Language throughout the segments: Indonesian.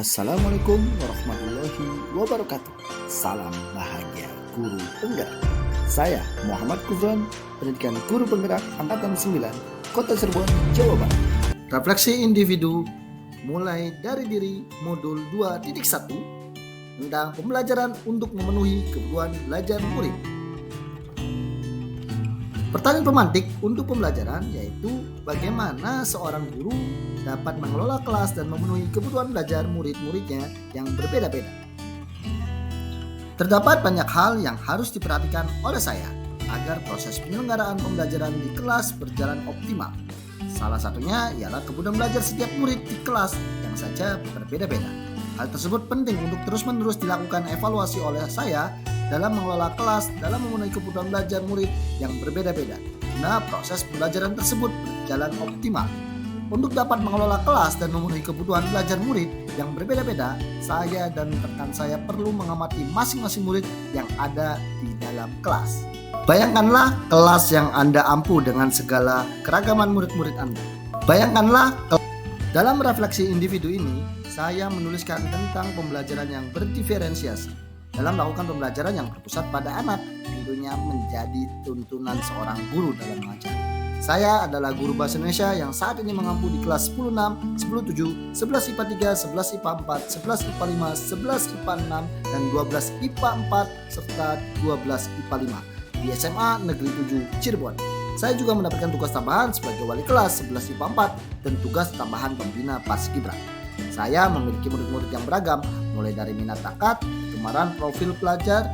Assalamualaikum warahmatullahi wabarakatuh. Salam bahagia guru penggerak. Saya Muhammad Kufran, pendidikan guru penggerak angkatan 9, Kota Cirebon, Jawa Barat. Refleksi individu mulai dari diri modul 2.1 tentang pembelajaran untuk memenuhi kebutuhan belajar murid. Pertanyaan pemantik untuk pembelajaran yaitu bagaimana seorang guru dapat mengelola kelas dan memenuhi kebutuhan belajar murid-muridnya yang berbeda-beda. Terdapat banyak hal yang harus diperhatikan oleh saya agar proses penyelenggaraan pembelajaran di kelas berjalan optimal. Salah satunya ialah kebutuhan belajar setiap murid di kelas yang saja berbeda-beda. Hal tersebut penting untuk terus-menerus dilakukan evaluasi oleh saya dalam mengelola kelas dalam memenuhi kebutuhan belajar murid yang berbeda-beda. Nah, proses pembelajaran tersebut berjalan optimal. Untuk dapat mengelola kelas dan memenuhi kebutuhan belajar murid yang berbeda-beda, saya dan rekan saya perlu mengamati masing-masing murid yang ada di dalam kelas. Bayangkanlah kelas yang Anda ampuh dengan segala keragaman murid-murid Anda. Bayangkanlah dalam refleksi individu ini, saya menuliskan tentang pembelajaran yang berdiferensiasi. Dalam melakukan pembelajaran yang berpusat pada anak, tentunya menjadi tuntunan seorang guru dalam mengajar. Saya adalah guru bahasa Indonesia yang saat ini mengampu di kelas 10-6, 10-7, 11 IPA 3, 11 IPA 4, 11 IPA 5, 11 IPA 6, dan 12 IPA 4, serta 12 IPA 5 di SMA Negeri 7 Cirebon. Saya juga mendapatkan tugas tambahan sebagai wali kelas 11 IPA 4 dan tugas tambahan pembina Paskibra. Saya memiliki murid-murid yang beragam, mulai dari minat bakat, kegemaran profil pelajar,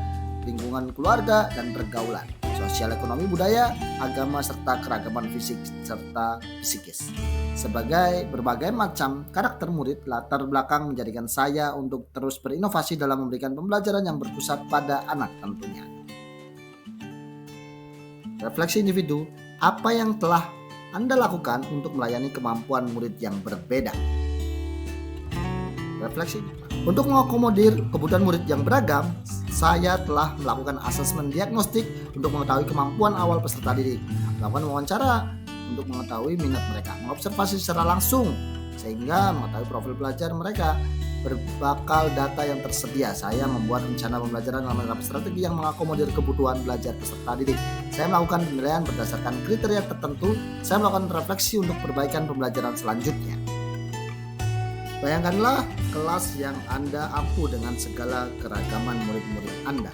lingkungan keluarga, dan pergaulan, sosial ekonomi budaya, agama, serta keragaman fisik serta psikis. Sebagai berbagai macam karakter murid, latar belakang menjadikan saya untuk terus berinovasi dalam memberikan pembelajaran yang berpusat pada anak tentunya. Refleksi individu, apa yang telah Anda lakukan untuk melayani kemampuan murid yang berbeda? Refleksi. Untuk mengakomodir kebutuhan murid yang beragam, saya telah melakukan asesmen diagnostik untuk mengetahui kemampuan awal peserta didik, melakukan wawancara untuk mengetahui minat mereka, mengobservasi secara langsung sehingga mengetahui profil belajar mereka. Berbekal data yang tersedia, saya membuat rencana pembelajaran dalam rangka strategi yang mengakomodir kebutuhan belajar peserta didik. Saya melakukan penilaian berdasarkan kriteria tertentu. Saya melakukan refleksi untuk perbaikan pembelajaran selanjutnya. Bayangkanlah kelas yang Anda ampuh dengan segala keragaman murid-murid Anda.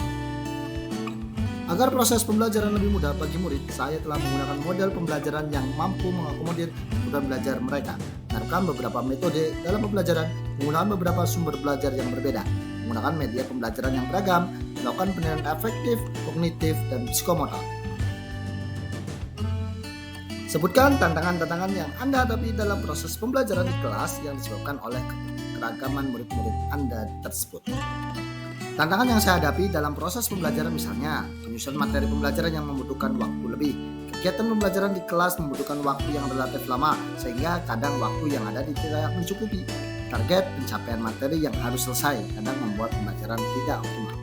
Agar proses pembelajaran lebih mudah bagi murid, saya telah menggunakan model pembelajaran yang mampu mengakomodir kebutuhan belajar mereka. Menerapkan beberapa metode dalam pembelajaran, menggunakan beberapa sumber belajar yang berbeda, menggunakan media pembelajaran yang beragam, melakukan penilaian afektif, kognitif, dan psikomotor. Sebutkan tantangan-tantangan yang Anda hadapi dalam proses pembelajaran di kelas yang disebabkan oleh keragaman murid-murid Anda tersebut. Tantangan yang saya hadapi dalam proses pembelajaran misalnya penyusunan materi pembelajaran yang membutuhkan waktu lebih. Kegiatan pembelajaran di kelas membutuhkan waktu yang relatif lama sehingga kadang waktu yang ada tidak mencukupi. Target pencapaian materi yang harus selesai kadang membuat pembelajaran tidak optimal.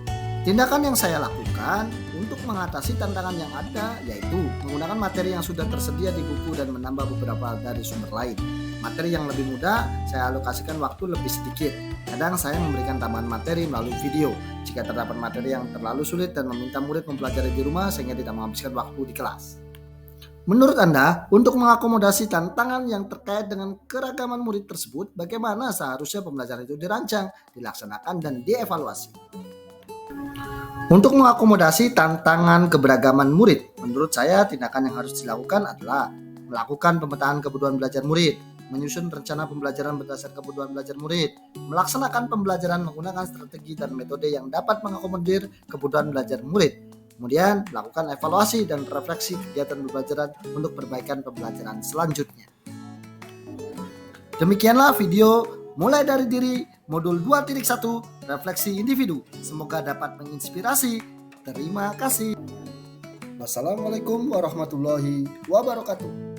Tindakan yang saya lakukan untuk mengatasi tantangan yang ada yaitu menggunakan materi yang sudah tersedia di buku dan menambah beberapa dari sumber lain. Materi yang lebih mudah saya alokasikan waktu lebih sedikit. Kadang saya memberikan tambahan materi melalui video jika terdapat materi yang terlalu sulit dan meminta murid mempelajari di rumah sehingga tidak menghabiskan waktu di kelas. Menurut Anda, untuk mengakomodasi tantangan yang terkait dengan keragaman murid tersebut, bagaimana seharusnya pembelajaran itu dirancang, dilaksanakan, dan dievaluasi? Untuk mengakomodasi tantangan keberagaman murid, menurut saya tindakan yang harus dilakukan adalah melakukan pemetaan kebutuhan belajar murid, menyusun rencana pembelajaran berdasarkan kebutuhan belajar murid, melaksanakan pembelajaran menggunakan strategi dan metode yang dapat mengakomodir kebutuhan belajar murid, kemudian melakukan evaluasi dan refleksi kegiatan pembelajaran untuk perbaikan pembelajaran selanjutnya. Demikianlah video mulai dari diri modul 2.1 refleksi individu. Semoga dapat menginspirasi. Terima kasih. Wassalamualaikum warahmatullahi wabarakatuh.